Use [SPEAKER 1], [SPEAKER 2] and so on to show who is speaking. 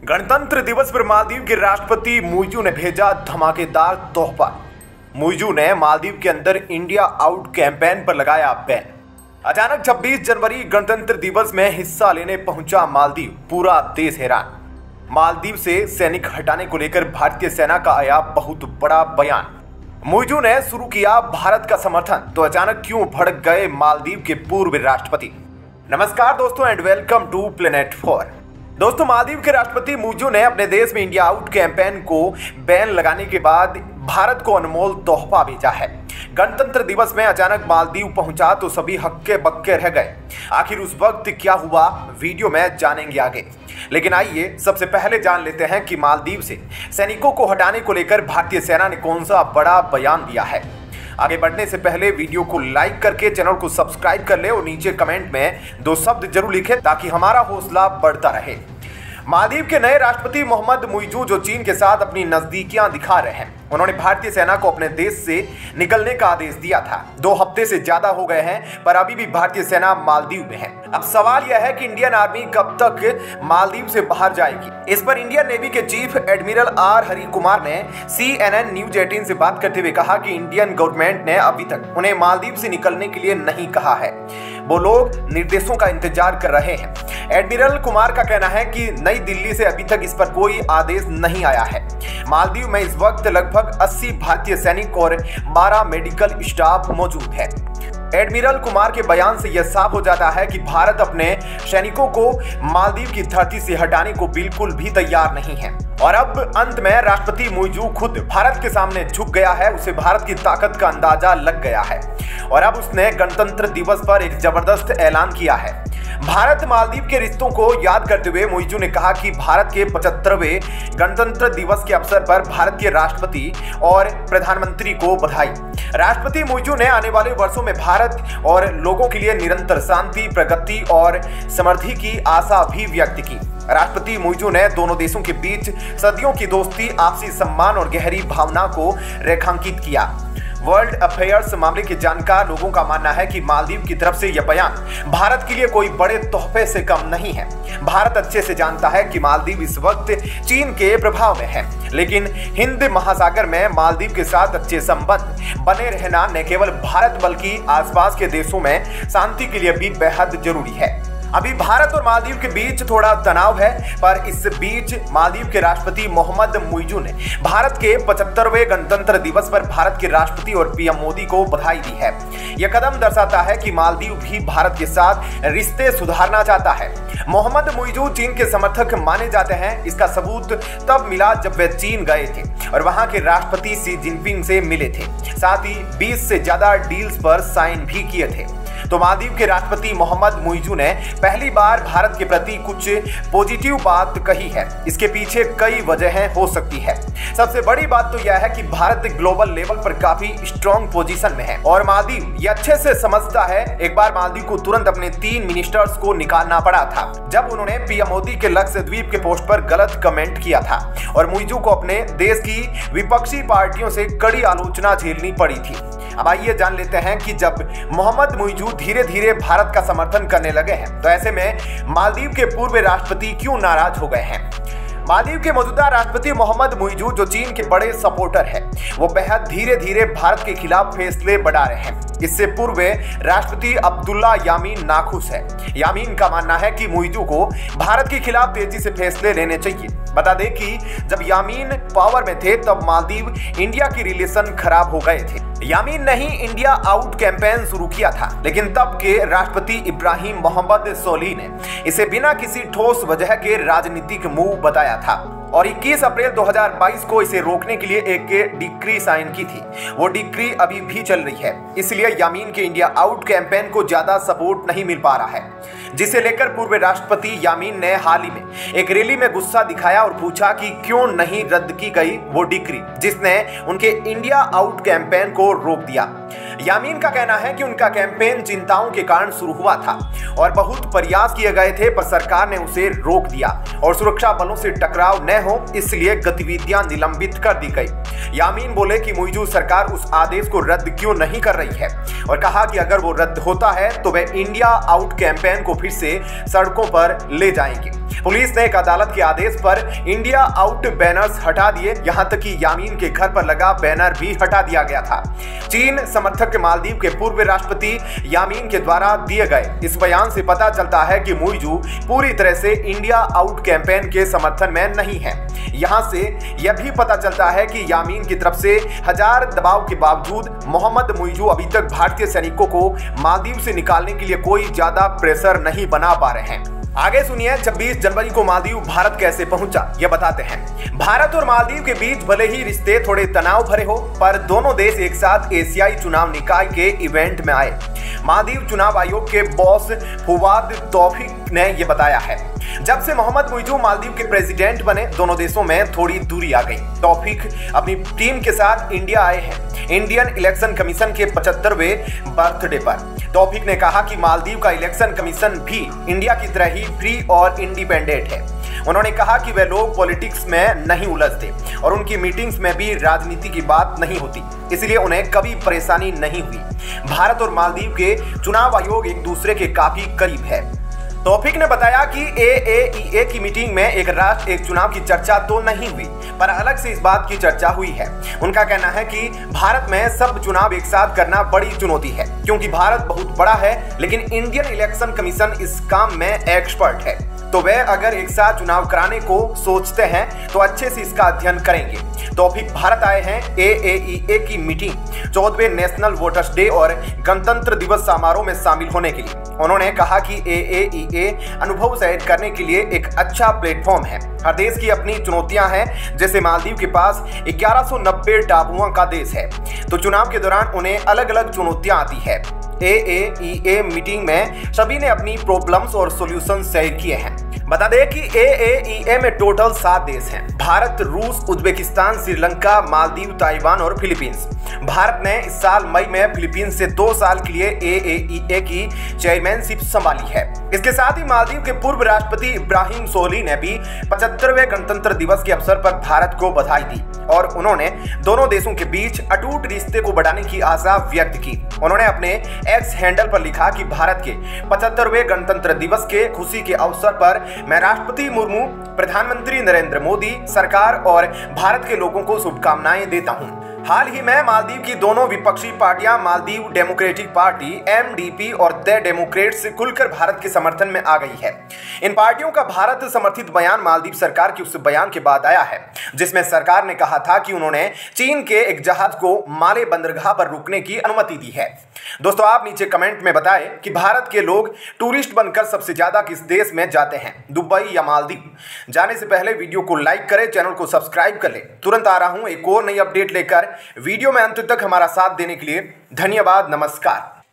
[SPEAKER 1] गणतंत्र दिवस पर मालदीव के राष्ट्रपति मुइज़ू ने भेजा धमाकेदार तोहफा। मुइज़ू ने मालदीव के अंदर इंडिया आउट कैंपेन पर लगाया बैन। अचानक 26 जनवरी गणतंत्र दिवस में हिस्सा लेने पहुंचा मालदीव, पूरा देश हैरान। मालदीव से सैनिक हटाने को लेकर भारतीय सेना का आया बहुत बड़ा बयान। मुइज़ू ने शुरू किया भारत का समर्थन, तो अचानक क्यों भड़क गए मालदीव के पूर्व राष्ट्रपति। नमस्कार दोस्तों एंड वेलकम टू प्लेनेट 4। दोस्तों, मालदीव के राष्ट्रपति मुइज़ू ने अपने देश में इंडिया आउट कैंपेन को बैन लगाने के बाद भारत को अनमोल तोहफा भेजा है। गणतंत्र दिवस में अचानक मालदीव पहुंचा तो सभी हक्के बक्के रह गए। आखिर उस वक्त क्या हुआ, वीडियो में जानेंगे आगे। लेकिन आइए सबसे पहले जान लेते हैं कि मालदीव से सैनिकों को हटाने को लेकर भारतीय सेना ने कौन सा बड़ा बयान दिया है। आगे बढ़ने से पहले वीडियो को लाइक करके चैनल को सब्सक्राइब कर ले और नीचे कमेंट में 2 शब्द जरूर लिखें ताकि हमारा हौसला बढ़ता रहे। मालदीव के नए राष्ट्रपति मोहम्मद मुइज़ू जो चीन के साथ अपनी नजदीकियां दिखा रहे हैं, उन्होंने भारतीय सेना को अपने देश से निकलने का आदेश दिया था। 2 हफ्ते से ज्यादा हो गए हैं पर अभी भी भारतीय सेना मालदीव में है। अब सवाल यह है कि इंडियन आर्मी कब तक मालदीव से बाहर जाएगी। इस पर इंडियन नेवी के chief admiral R Hari Kumar ने CNN न्यूज 18 से बात करते हुए कहा कि इंडियन गवर्नमेंट ने अभी तक उन्हें मालदीव से निकलने के लिए नहीं कहा है, वो लोग निर्देशों का इंतजार कर रहे हैं। एडमिरल कुमार का कहना है कि नई दिल्ली से अभी तक इस पर कोई आदेश नहीं आया है। मालदीव में इस वक्त लगभग 80 भारतीय सैनिक और 12 मेडिकल स्टाफ मौजूद है। एडमिरल कुमार के बयान से यह साफ हो जाता है कि भारत अपने सैनिकों को मालदीव की धरती से हटाने को बिल्कुल भी तैयार नहीं है। और अब अंत में राष्ट्रपति मुइज़ू खुद भारत के सामने झुक गया है। उसे भारत की ताकत का अंदाजा लग गया है और अब उसने गणतंत्र दिवस पर एक जबरदस्त ऐलान किया है। भारत मालदीव के रिश्तों को याद करते हुए मुइज़ू ने कहा कि भारत के 75वें गणतंत्र दिवस के अवसर पर भारतीय राष्ट्रपति और प्रधानमंत्री को बधाई। राष्ट्रपति मुइज़ू ने आने वाले वर्षों में भारत और लोगों के लिए निरंतर शांति, प्रगति और समृद्धि की आशा भी व्यक्त की। राष्ट्रपति मुइज़ू ने दोनों देशों के बीच सदियों की दोस्ती, आपसी सम्मान और गहरी भावना को रेखांकित किया। वर्ल्ड अफेयर्स मामले के जानकार लोगों का मानना है कि मालदीव की तरफ से यह बयान भारत के लिए कोई बड़े तोहफे से कम नहीं है। भारत अच्छे से जानता है कि मालदीव इस वक्त चीन के प्रभाव में है, लेकिन हिंद महासागर में मालदीव के साथ अच्छे संबंध बने रहना न केवल भारत बल्कि आसपास के देशों में शांति के लिए भी बेहद जरूरी है। अभी भारत और मालदीव के बीच थोड़ा तनाव है, पर इस बीच मालदीव के राष्ट्रपति मोहम्मद मुइज़ू ने भारत के 75वें गणतंत्र दिवस पर भारत के राष्ट्रपति और PM मोदी को बधाई दी है। यह कदम दर्शाता है कि मालदीव भी भारत के साथ रिश्ते सुधारना चाहता है। मोहम्मद मुइज़ू चीन के समर्थक माने जाते हैं। इसका सबूत तब मिला जब वे चीन गए थे और वहां के राष्ट्रपति शी जिनपिंग से मिले थे। साथ ही 20 से ज्यादा डील्स पर साइन भी किए थे। तो मालदीव के राष्ट्रपति मोहम्मद मुइज़ू ने पहली बार भारत के प्रति कुछ पॉजिटिव बात कही है। इसके पीछे कई वजहें हो सकती है। सबसे बड़ी बात तो यह है कि भारत ग्लोबल लेवल पर काफी स्ट्रॉन्ग पोजीशन में है और मालदीव ये अच्छे से समझता है। एक बार मालदीव को तुरंत अपने 3 मिनिस्टर्स को निकालना पड़ा था जब उन्होंने PM मोदी के लक्षद्वीप के पोस्ट पर गलत कमेंट किया था और मुइज़ू को अपने देश की विपक्षी पार्टियों से कड़ी आलोचना झेलनी पड़ी थी। अब आइए जान लेते हैं कि जब मोहम्मद मुइज़ू धीरे धीरे भारत का समर्थन करने लगे हैं तो ऐसे में मालदीव के पूर्व राष्ट्रपति क्यों नाराज हो गए हैं। मालदीव के मौजूदा राष्ट्रपति मोहम्मद मुइज़ू जो चीन के बड़े सपोर्टर हैं, वो बेहद धीरे धीरे भारत के खिलाफ फैसले बढ़ा रहे हैं। इससे पूर्व राष्ट्रपति अब्दुल्ला यामीन नाखुश है। यामीन का मानना है कि मुइज़ू को भारत के खिलाफ तेजी से फैसले लेने चाहिए। बता दें कि जब यामीन पावर में थे तब मालदीव इंडिया की रिलेशन खराब हो गए थे। यामीन ने ही इंडिया आउट कैंपेन शुरू किया था, लेकिन तब के राष्ट्रपति इब्राहिम मोहम्मद सोलिह ने इसे बिना किसी ठोस वजह के राजनीतिक मूव बताया था और 21 अप्रैल 2022 को इसे रोकने के लिए एक डिक्री साइन की थी। वो डिक्री अभी भी चल रही है, इसलिए यामीन के इंडिया आउट कैंपेन को ज्यादा सपोर्ट नहीं मिल पा रहा है, जिसे लेकर पूर्व राष्ट्रपति यामीन ने हाल ही में एक रैली में गुस्सा दिखाया और पूछा कि क्यों नहीं रद्द की गई वो डिक्री जिसने उनके इंडिया आउट कैंपेन को रोक दिया। यामीन का कहना है कि उनका कैंपेन चिंताओं के कारण शुरू हुआ था और बहुत प्रयास किए गए थे, पर सरकार ने उसे रोक दिया और सुरक्षा बलों से टकराव न हो इसलिए गतिविधियां निलंबित कर दी गई। यामीन बोले कि मुइज़ू सरकार उस आदेश को रद्द क्यों नहीं कर रही है और कहा कि अगर वो रद्द होता है तो वे इंडिया आउट कैंपेन को फिर से सड़कों पर ले जाएंगे। पुलिस ने एक अदालत के आदेश पर इंडिया आउट बैनर्स हटा दिए, यहां तक कि यामीन के घर पर लगा बैनर भी हटा दिया गया था। चीन समर्थक मालदीव के पूर्व राष्ट्रपति यामीन के द्वारा दिए गए इस बयान से पता चलता है कि मुइजू पूरी तरह से इंडिया आउट कैंपेन के समर्थन में नहीं है। यहां से यह भी पता चलता है कि यामीन की तरफ से हजार दबाव के बावजूद मोहम्मद मुइजू अभी तक भारतीय सैनिकों को मालदीव से निकालने के लिए कोई ज्यादा प्रेशर नहीं बना पा रहे हैं। आगे सुनिए 26 जनवरी को मालदीव भारत कैसे पहुंचा, यह बताते हैं। भारत और मालदीव के बीच भले ही रिश्ते थोड़े तनाव भरे हो, पर दोनों देश एक साथ एशियाई चुनाव निकाय के इवेंट में आए। मालदीव चुनाव आयोग के बॉस फवाद तौफीक ने यह बताया है, जब से मोहम्मद मुइजू मालदीव के प्रेसिडेंट बने, दोनों देशों में थोड़ी दूरी आ गई। तौफीक अपनी टीम के साथ इंडिया आए हैं इंडियन इलेक्शन कमीशन के 75वें बर्थडे पर। तौफीक ने कहा कि मालदीव का इलेक्शन कमीशन भी इंडिया की तरह ही फ्री और इंडिपेंडेंट है। उन्होंने कहा कि वे लोग पॉलिटिक्स में नहीं उलझते और उनकी मीटिंग्स में भी राजनीति की बात नहीं होती, इसलिए उन्हें कभी परेशानी नहीं हुई। भारत और मालदीव के चुनाव आयोग एक दूसरे के काफी करीब है। तौफीक ने बताया कि AAEA की मीटिंग में एक राष्ट्र एक चुनाव की चर्चा तो नहीं हुई, पर अलग से इस बात की चर्चा हुई है। उनका कहना है कि भारत में सब चुनाव एक साथ करना बड़ी चुनौती है, क्योंकि भारत बहुत बड़ा है, लेकिन इंडियन इलेक्शन कमीशन इस काम में एक्सपर्ट है। तो वे अगर एक साथ चुनाव कराने को सोचते हैं तो अच्छे से इसका अध्ययन करेंगे। तौफीक भारत आए हैं AAEA की मीटिंग, 14वें नेशनल वोटर्स डे और गणतंत्र दिवस समारोह में शामिल होने के लिए। उन्होंने कहा कि AAEA अनुभव शेयर करने के लिए एक अच्छा प्लेटफॉर्म है। हर देश की अपनी चुनौतियां हैं, जैसे मालदीव के पास 1190 टापुओं का देश है, तो चुनाव के दौरान उन्हें अलग अलग चुनौतियां आती है। AAEA मीटिंग में सभी ने अपनी प्रॉब्लम्स और सॉल्यूशन शेयर किए हैं। बता दें कि AAEA में टोटल 7 देश हैं, भारत, रूस, उज्बेकिस्तान, श्रीलंका, मालदीव, ताइवान और फिलीपींस। भारत ने इस साल मई में फिलीपींस से 2 साल के लिए AAEA की चेयरमैनशिप संभाली है। इसके साथ ही मालदीव के पूर्व राष्ट्रपति इब्राहिम सोली ने भी 75वें गणतंत्र दिवस के अवसर पर भारत को बधाई दी और उन्होंने दोनों देशों के बीच अटूट रिश्ते को बढ़ाने की आशा व्यक्त की। उन्होंने अपने एक्स हैंडल पर लिखा कि भारत के 75वें गणतंत्र दिवस के खुशी के अवसर पर मैं राष्ट्रपति मुर्मू, प्रधानमंत्री नरेंद्र मोदी, सरकार और भारत के लोगों को शुभकामनाएं देता हूं। हाल ही में मालदीव की दोनों विपक्षी पार्टियां मालदीव डेमोक्रेटिक पार्टी MDP और द डेमोक्रेट्स खुलकर भारत के समर्थन में आ गई है। इन पार्टियों का भारत समर्थित बयान मालदीव सरकार के उस बयान के बाद आया है, जिसमें सरकार ने कहा था कि उन्होंने चीन के एक जहाज को माले बंदरगाह पर रुकने की अनुमति दी है। दोस्तों, आप नीचे कमेंट में बताएं कि भारत के लोग टूरिस्ट बनकर सबसे ज्यादा किस देश में जाते हैं, दुबई या मालदीव। जाने से पहले वीडियो को लाइक करें, चैनल को सब्सक्राइब कर लें। तुरंत आ रहा हूं एक और नई अपडेट लेकर। वीडियो में अंत तक हमारा साथ देने के लिए धन्यवाद। नमस्कार।